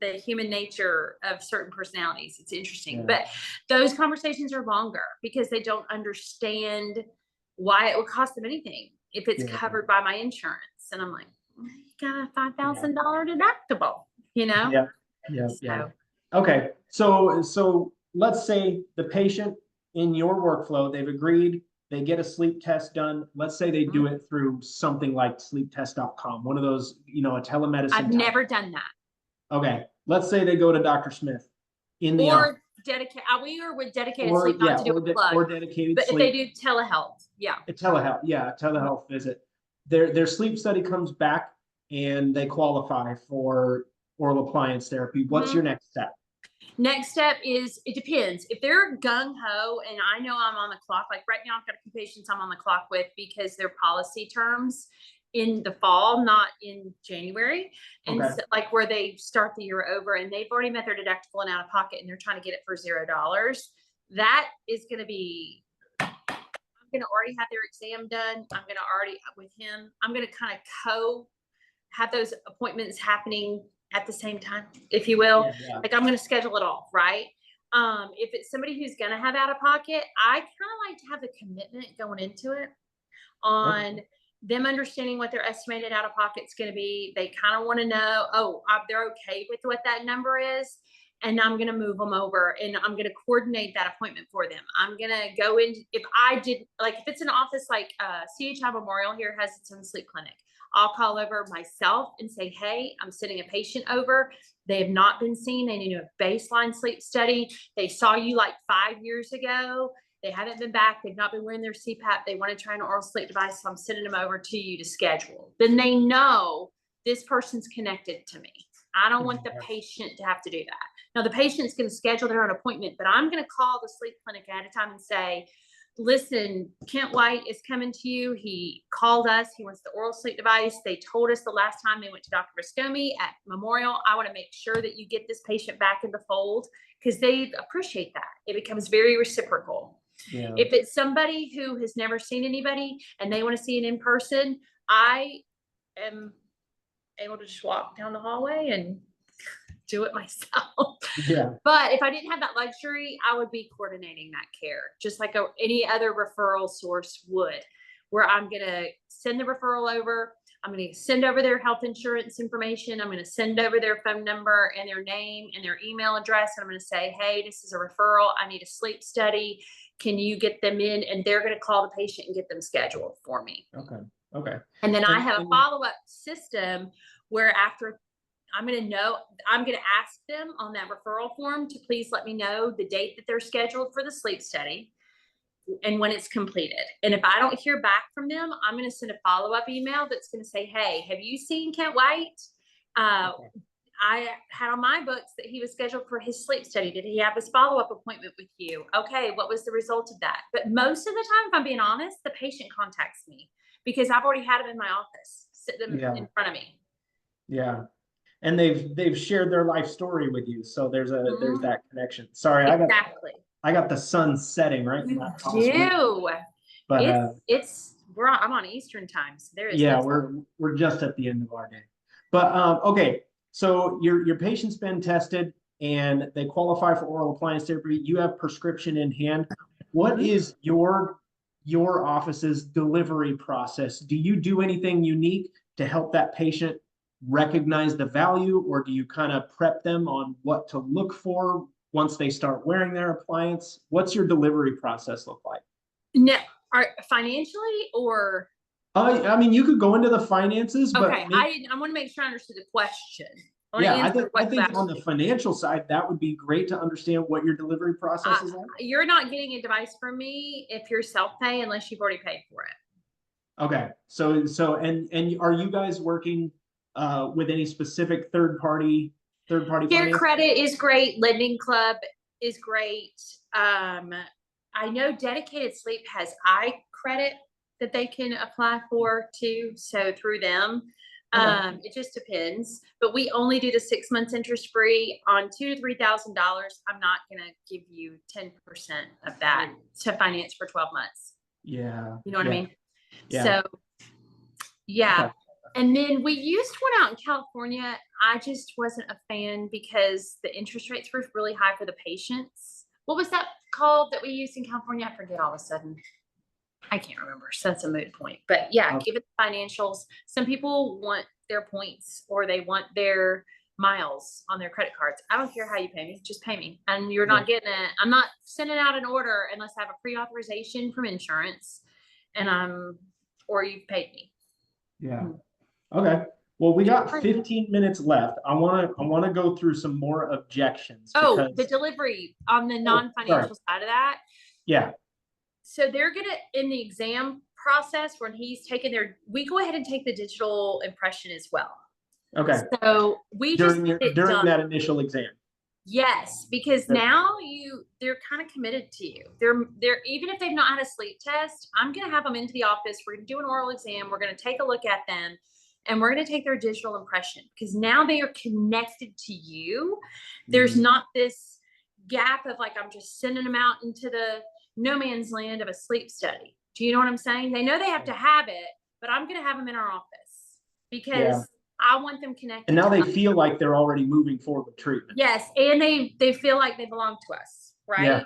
The human nature of certain personalities. It's interesting. Yeah. But those conversations are longer because they don't understand why it would cost them anything if it's covered by my insurance. And I'm like, got a $5,000 deductible, Yeah. Okay. So let's say the patient in your workflow, they've agreed, they get a sleep test done. Let's say they do it through something like sleeptest.com, one of those, a telemedicine. I've never done that. Okay. Let's say they go to Dr. Smith in the office. We are with dedicated sleep, not to do a plug. Or dedicated but sleep. If they do telehealth, a telehealth visit. Their sleep study comes back and they qualify for oral appliance therapy. What's your next step? Next step is, it depends. If they're gung-ho and I know I'm on the clock, like right now I've got a few patients I'm on the clock with because their policy terms in the fall, not in January. And so, like where they start the year over and they've already met their deductible and out of pocket and they're trying to get it for $0. That is going to be, I'm going to already have their exam done. I'm going to already, with him, I'm going to kind of have those appointments happening at the same time, if you will. Yeah. Like I'm going to schedule it all, right? If it's somebody who's going to have out of pocket, I kind of like to have the commitment going into it on them understanding what their estimated out of pocket's going to be. They kind of want to know, they're okay with what that number is. And I'm going to move them over and I'm going to coordinate that appointment for them. I'm going to go in, if it's an office like CHI Memorial here has its own sleep clinic. I'll call over myself and say, hey, I'm sending a patient over. They have not been seen. They need a baseline sleep study. They saw you like 5 years ago They haven't been back. They've not been wearing their CPAP. They want to try an oral sleep device. So I'm sending them over to you to schedule. Then they know this person's connected to me. I don't want the patient to have to do that. Now the patient's going to schedule their own appointment, but I'm going to call the sleep clinic ahead of time and say, listen, Kent White is coming to you. He called us. He wants the oral sleep device. They told us the last time they went to Dr. Viscomi at Memorial. I want to make sure that you get this patient back in the fold because they appreciate that. It becomes very reciprocal. Yeah. If it's somebody who has never seen anybody and they want to see it in person, I am able to just walk down the hallway and do it myself. Yeah. But if I didn't have that luxury, I would be coordinating that care just like any other referral source would, where I'm going to send the referral over. I'm going to send over their health insurance information. I'm going to send over their phone number and their name and their email address. And I'm going to say, hey, this is a referral. I need a sleep study. Can you get them in? And they're going to call the patient and get them scheduled for me. Okay. Okay. And then I have a follow-up system where after I'm going to ask them on that referral form to please let me know the date that they're scheduled for the sleep study and when it's completed. And if I don't hear back from them, I'm going to send a follow-up email that's going to say, hey, have you seen Kent White? Okay. I had on my books that he was scheduled for his sleep study. Did he have his follow-up appointment with you? Okay, what was the result of that? But most of the time, if I'm being honest, the patient contacts me because I've already had him in my office, sitting in front of me. Yeah. And they've shared their life story with you. So there's that connection. Sorry, Exactly. I got the sun setting right in that house. But I'm on Eastern time. So there is we're just at the end of our day. But okay. So your patient's been tested and they qualify for oral appliance therapy. You have prescription in hand. What is your office's delivery process? Do you do anything unique to help that patient recognize the value, or do you kind of prep them on what to look for once they start wearing their appliance? What's your delivery process look like? No, financially or? I mean, you could go into the finances, but okay, I want to make sure I understood the question. I think on the financial side, that would be great to understand what your delivery process is like. You're not getting a device from me if you're self-pay unless you've already paid for it. Okay, so and are you guys working with any specific third party Care Credit is great. Lending Club is great. I know Dedicated Sleep has iCredit that they can apply for too. So through them, it just depends. But we only do the 6 months interest free on $2,000 to $3,000. I'm not gonna give you 10% of that to finance for 12 months. Yeah, you know what I mean. Yeah. So yeah. Okay. And then we used one out in California. I just wasn't a fan because the interest rates were really high for the patients. What was that called that we used in California? I forget all of a sudden. I can't remember. So that's a moot point. But yeah, give it the financials. Some people want their points or they want their miles on their credit cards. I don't care how you pay me. Just pay me. And you're not getting it. I'm not sending out an order unless I have a pre-authorization from insurance or you've paid me. Yeah. Okay. Well, we got 15 minutes left. I want to go through some more objections. Oh, the delivery on the non-financial side of that. Yeah. So they're gonna in the exam process when he's taking we go ahead and take the digital impression as well. Okay. So we during that initial exam. Yes, because now they're kind of committed to you. They're even if they've not had a sleep test, I'm gonna have them into the office. We're gonna do an oral exam. We're gonna take a look at them. And we're going to take their digital impression because now they are connected to you. There's not this gap of like, I'm just sending them out into the no man's land of a sleep study. Do you know what I'm saying? They know they have to have it, but I'm going to have them in our office because I want them connected. And now they feel like they're already moving forward with treatment. Yes. And they feel like they belong to us. Right. Yeah.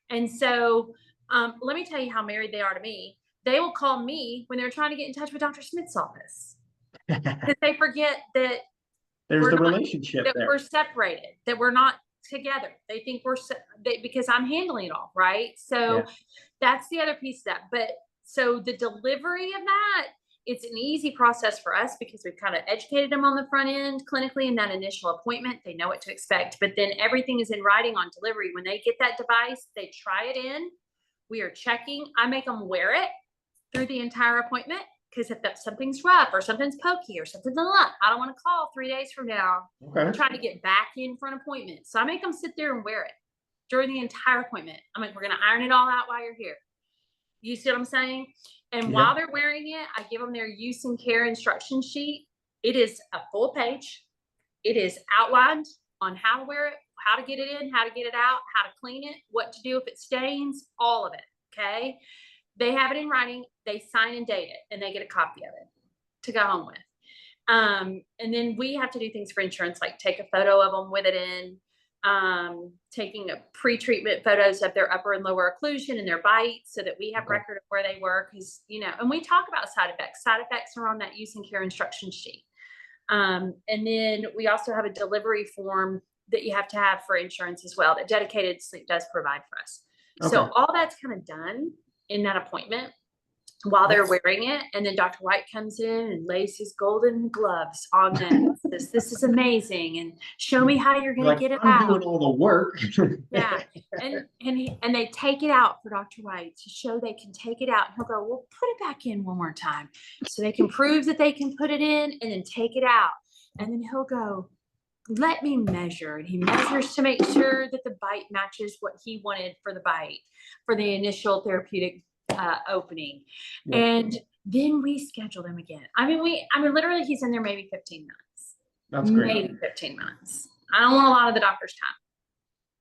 And so let me tell you how married they are to me. They will call me when they're trying to get in touch with Dr. Smith's office. Because they forget that there's the relationship that we're separated, that we're not together. They think because I'm handling it all, right? So that's the other piece of that. But so the delivery of that, it's an easy process for us because we've kind of educated them on the front end clinically in that initial appointment. They know what to expect, but then everything is in writing on delivery. When they get that device, they try it in. We are checking. I make them wear it through the entire appointment, because if something's rough or something's pokey or something's a lump, I don't want to call 3 days from now. Okay. I'm trying to get back in for an appointment. So I make them sit there and wear it during the entire appointment. I'm like, we're going to iron it all out while you're here. You see what I'm saying? And while they're wearing it, I give them their use and care instruction sheet. It is a full page. It is outlined on how to wear it, how to get it in, how to get it out, how to clean it, what to do if it stains, all of it. Okay. They have it in writing, they sign and date it, and they get a copy of it to go home with. And then we have to do things for insurance, like take a photo of them with it in, taking a pre-treatment photos of their upper and lower occlusion and their bite, so that we have record of where they were. Because, and we talk about side effects. Side effects are on that use and care instruction sheet. And then we also have a delivery form that you have to have for insurance as well, that Dedicated Sleep does provide for us. So all that's kind of done in that appointment while they're wearing it. And then Dr. White comes in and lays his golden gloves on them. This is amazing. And show me how you're going to get it I'm out. doing all the work. Yeah. And they take it out for Dr. White to show they can take it out. And he'll go, well, put it back in one more time. So they can prove that they can put it in and then take it out. And then he'll go, let me measure. And he measures to make sure that the bite matches what he wanted for the bite, for the initial therapeutic opening. And then we schedule them again. I mean, literally he's in there maybe 15 minutes. That's great. Maybe 15 minutes. I don't want a lot of the doctor's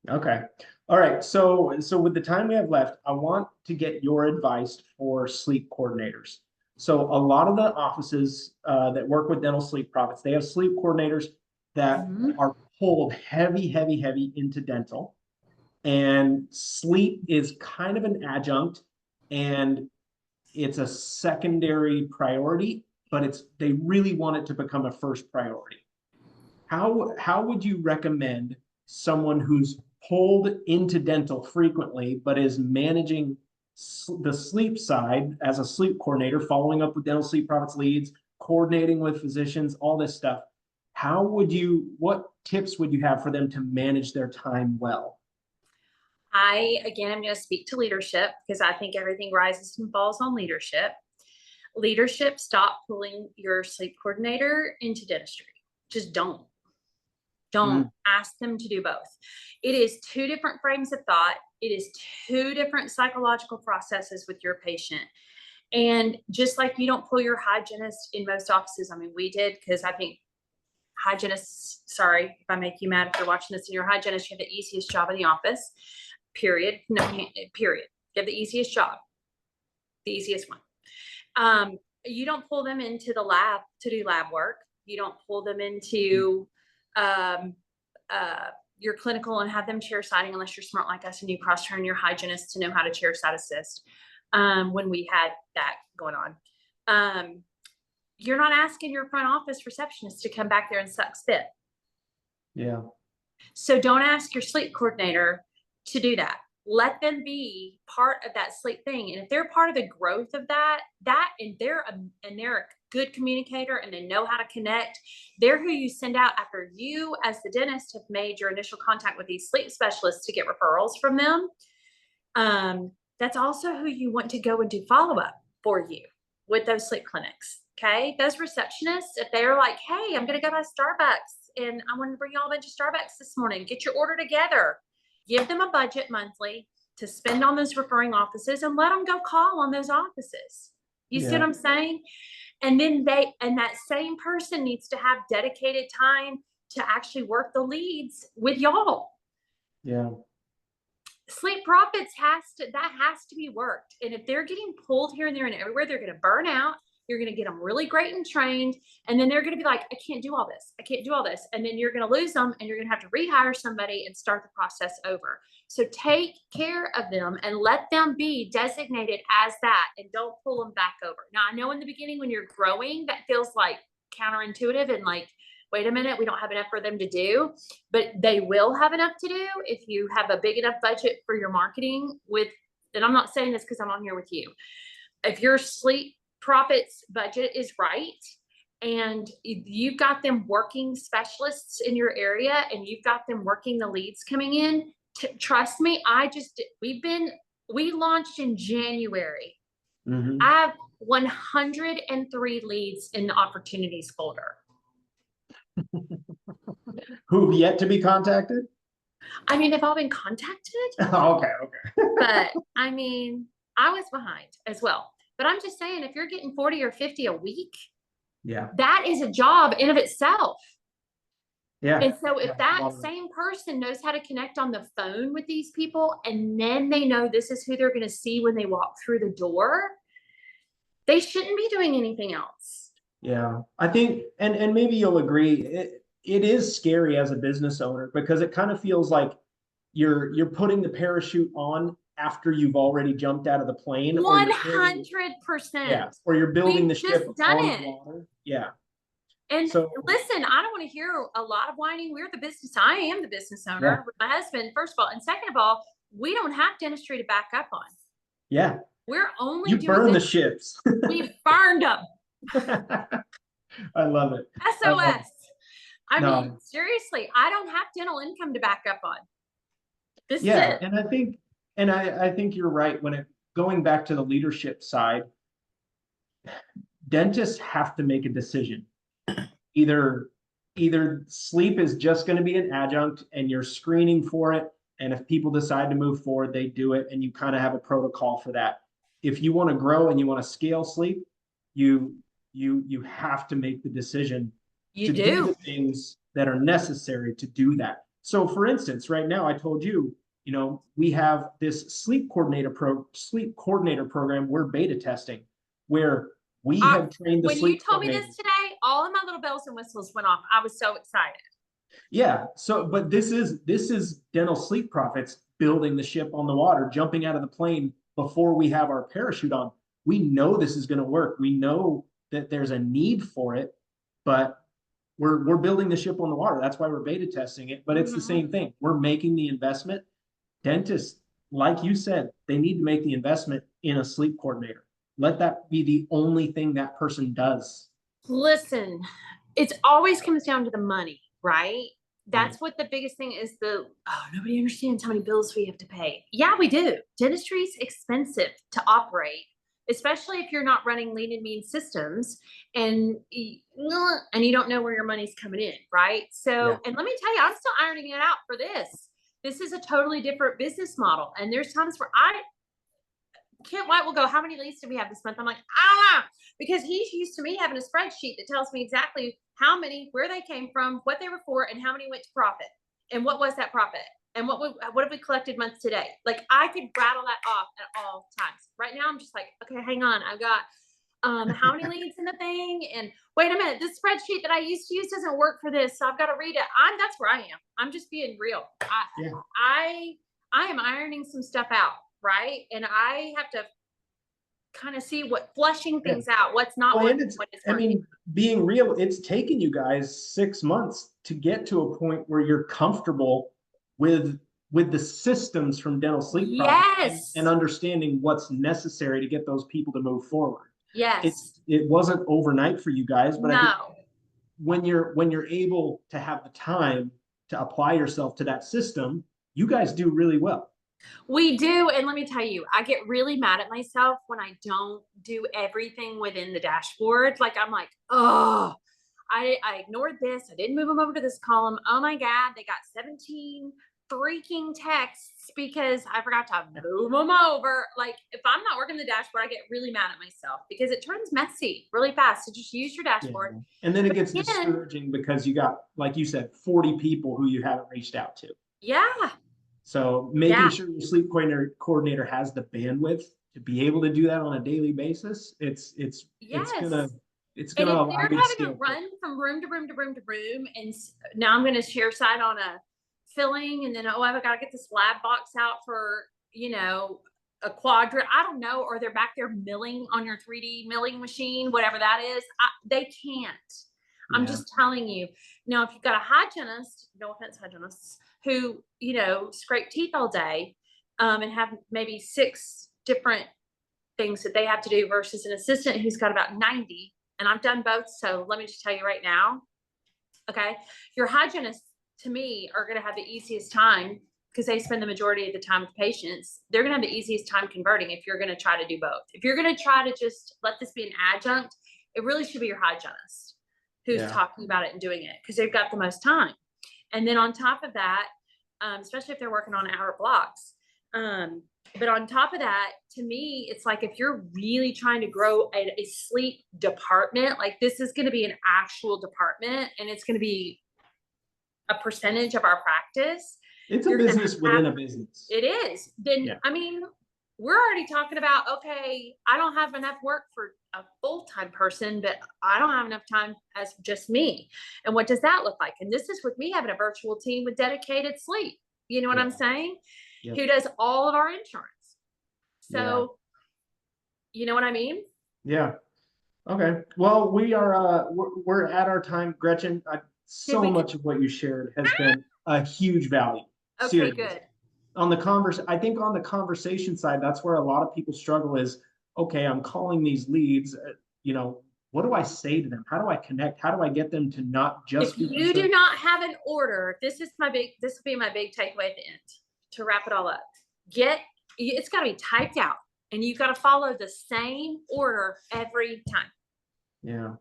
time. Okay. All right. So with the time we have left, I want to get your advice for sleep coordinators. So a lot of the offices that work with dental sleep profits, they have sleep coordinators that are pulled heavy into dental, and sleep is kind of an adjunct, and it's a secondary priority, but they really want it to become a first priority. How would you recommend someone who's pulled into dental frequently, but is managing the sleep side as a sleep coordinator, following up with dental sleep profits leads, coordinating with physicians, all this stuff? What tips would you have for them to manage their time well? I'm going to speak to leadership, because I think everything rises and falls on leadership. Leadership, stop pulling your sleep coordinator into dentistry. Just don't. Ask them to do both. It is two different frames of thought. It is two different psychological processes with your patient. And just like you don't pull your hygienist in most offices, I mean, we did, because I think hygienists, sorry if I make you mad if you're watching this, and your hygienist, you have the easiest job in the office, period. No, period. You have the easiest job, the easiest one. You don't pull them into the lab to do lab work. You don't pull them into your clinical and have them chair siding, unless you're smart like us and you cross train your hygienist to know how to chair side assist. When we had that going on, you're not asking your front office receptionist to come back there and suck spit. Yeah. So don't ask your sleep coordinator to do that. Let them be part of that sleep thing. And if they're part of the growth of that, and they're a good communicator and they know how to connect, they're who you send out after you, as the dentist, have made your initial contact with these sleep specialists to get referrals from them. That's also who you want to go and do follow-up for you with those sleep clinics. Okay. Those receptionists, if they're like, hey, I'm going to go to Starbucks and I want to bring y'all a bunch of Starbucks this morning, get your order together, give them a budget monthly to spend on those referring offices, and let them go call on those offices. You see what I'm saying? And then that same person needs to have dedicated time to actually work the leads with y'all. Yeah. Sleep profits has to be worked. And if they're getting pulled here and there and everywhere, they're going to burn out. You're going to get them really great and trained. And then they're going to be like, I can't do all this. I can't do all this. And then you're going to lose them, and you're going to have to rehire somebody and start the process over. So take care of them and let them be designated as that, and don't pull them back over. Now, I know in the beginning when you're growing, that feels like counterintuitive and like, wait a minute, we don't have enough for them to do, but they will have enough to do if you have a big enough budget for your marketing and I'm not saying this because I'm on here with you. If your sleep profits budget is right, and you've got them working specialists in your area, and you've got them working the leads coming in, trust me, we've been We launched in January. Mhm. I have 103 leads in the opportunities folder. Who've yet to be contacted? I mean, they've all been contacted, Okay, okay. but I mean, I was behind as well. But I'm just saying, if you're getting 40 or 50 a week, Yeah, that is a job in of itself. yeah. And so if Yeah, that love it. same person knows how to connect on the phone with these people, and then they know this is who they're going to see when they walk through the door, they shouldn't be doing anything else. Yeah, I think, and maybe you'll agree, it is scary as a business owner because it kind of feels like you're putting the parachute on after you've already jumped out of the plane, or you're building, 100%. yeah, or you're building the We've just ship done on the it. water. Yeah. And So listen, I don't want to hear a lot of whining. We're the business. I am the business yeah, owner with my husband, first of all. And second of all, we don't have dentistry to back up on. yeah, We're only you doing burn the this. ships. We burned them. I love it. I love it. SOS. I mean, No, seriously, I don't have dental income to back up on. This is yeah, it. and I think, and I think you're right when it going back to the leadership side, dentists have to make a decision. Either either sleep is just going to be an adjunct and you're screening for it, and if people decide to move forward, they do it, and you kind of have a protocol for that. If you want to grow and you want to scale sleep, you you have to make the decision You to do do. the things that are necessary to do that. So for instance, right now I told you, we have this sleep coordinator program we're beta testing, where we have trained the When you sleep told me this coordinator. today, all of my little bells and whistles went off. I was so excited. Yeah. So, but this is dental sleep profits building the ship on the water, jumping out of the plane before we have our parachute on. We know this is going to work. We know that there's a need for it, but we're building the ship on the water. That's why we're beta testing it. But it's the Mm-hmm. same thing. We're making the investment. Dentists, like you said, they need to make the investment in a sleep coordinator. Let that be the only thing that person does. Listen, it always comes down to the money, right? Right. That's what the biggest thing is. Nobody understands how many bills we have to pay. Yeah, we do. Dentistry is expensive to operate, especially if you're not running lean and mean systems and you don't know where your money's coming in, right? Yeah. So, and let me tell you, I'm still ironing it out for this. This is a totally different business model. And there's times where Kent White will go, how many leads do we have this month? I'm like, I don't know. Because he's used to me having a spreadsheet that tells me exactly how many, where they came from, what they were for, and how many went to profit. And what was that profit? And what have we collected months today? Like I could rattle that off at all times. Right now, I'm just like, okay, hang on. I've got how many leads in the thing? And wait a minute, this spreadsheet that I used to use doesn't work for this. So I've got to read it. That's where I am. I'm just being real. Yeah. I am ironing some stuff out, right? And I have to kind of see flushing Yeah. things out, what's not Well, and working, it's, what is I working. mean, being real, it's taken you guys 6 months to get to a point where you're comfortable with the systems from dental sleep profit, Yes. and understanding what's necessary to get those people to move forward. Yes. It wasn't overnight for you guys, but I think No. when you're able to have the time to apply yourself to that system, you guys do really well. We do. And let me tell you, I get really mad at myself when I don't do everything within the dashboard. Like, I'm like, oh, I ignored this. I didn't move them over to this column. Oh my God, they got 17 freaking texts because I forgot to move them over. Like, if I'm not working the dashboard, I get really mad at myself because it turns messy really fast. So just use your dashboard. Yeah. And then it But gets again, discouraging because you got, like you said, 40 people who you haven't reached out to. yeah. So making Yeah. sure your sleep coordinator has the bandwidth to be able to do that on a daily basis, it's Yes. it's And gonna if allow they're you to having to scale quick. run from room to room to room to room, and now I'm going to share side on a filling, and then, I've got to get this lab box out for, a quadrant. I don't know. Or they're back there milling on your 3D milling machine, whatever that is. They can't. I'm Yeah. just telling you. Now, if you've got a hygienist, no offense, hygienists, who, scrape teeth all day, and have maybe 6 different things that they have to do versus an assistant who's got about 90. And I've done both. So let me just tell you right now. Okay. Your hygienists, to me, are going to have the easiest time because they spend the majority of the time with patients, they're going to have the easiest time converting if you're going to try to do both. If you're going to try to just let this be an adjunct, it really should be your hygienist who's talking about it and doing it, because they've got the most time. And then on top of that, especially if they're working on hour blocks, but on top of that, to me, it's like if you're really trying to grow a sleep department, like this is going to be an actual department, and it's going to be a percentage of our practice. It's a business within a business. It is. Then, I mean, we're already talking about, okay, I don't have enough work for a full-time person, but I don't have enough time as just me. And what does that look like? And this is with me having a virtual team with dedicated sleep. You know what I'm saying? Who does all of our insurance. So, you know what I mean? Yeah. Okay. Well, we're at our time, Gretchen. So much of what you shared has been a huge value. Okay, Seriously. good. I think on the conversation side, that's where a lot of people struggle is, okay, I'm calling these leads, you know, what do I say to them? How do I connect? How do I get them to not just if you do not have an order, this will be my big takeaway at the end to wrap it all up. It's got to be typed out, and you've got to follow the same order every time. Yeah.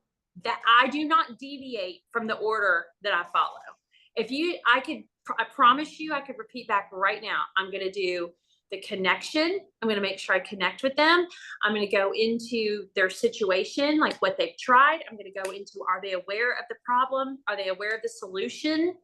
That I do not deviate from the order that I follow. I promise you, I could repeat back right now. I'm going to do the connection. I'm going to make sure I connect with them. I'm going to go into their situation, like what they've tried. I'm going to go into, are they aware of the problem? Are they aware of the solution?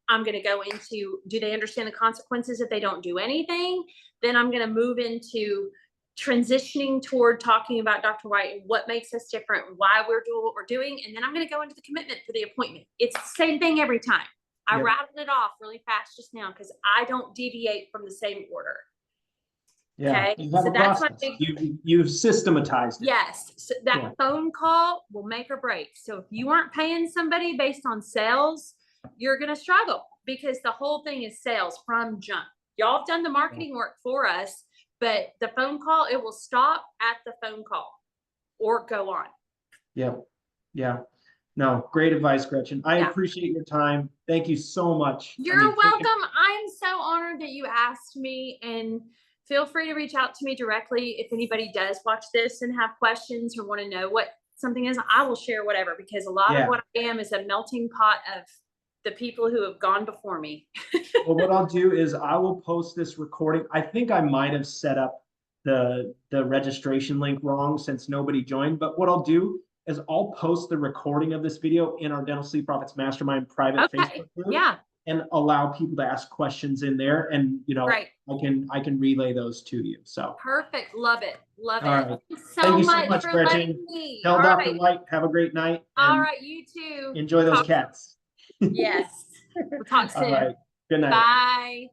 I'm going to go into, do they understand the consequences if they don't do anything? Then I'm going to move into transitioning toward talking about Dr. White and what makes us different, why we're doing what we're doing. And then I'm going to go into the commitment for the appointment. It's the same thing every time. I rattled it off really fast just now because I don't deviate from the same order. Yeah. Okay. So that's my big, you've systematized it. Yes. So that phone call will make or break. So if you aren't paying somebody based on sales, you're going to struggle, because the whole thing is sales from jump. Y'all have done the marketing work for us, but the phone call, it will stop at the phone call or go on. Yeah. Yeah. No, great advice, Gretchen. I appreciate your time. Thank you so much. You're welcome. I'm so honored that you asked me, and feel free to reach out to me directly if anybody does watch this and have questions or want to know what something is. I will share whatever, because a lot of what I am is a melting pot of the people who have gone before me. Well, what I'll do is I will post this recording. I think I might have set up the registration link wrong since nobody joined, but what I'll do is I'll post the recording of this video in our Dental Sleep Profits Mastermind private Facebook group. And allow people to ask questions in there, and you know, I can relay those to you. So perfect. Love it. Love it. Right. Thank you so much for Gretchen. me. Tell Dr. White, have a great night. All right, you too. Enjoy those cats. Yes. We'll talk soon. All right. Good night. Bye.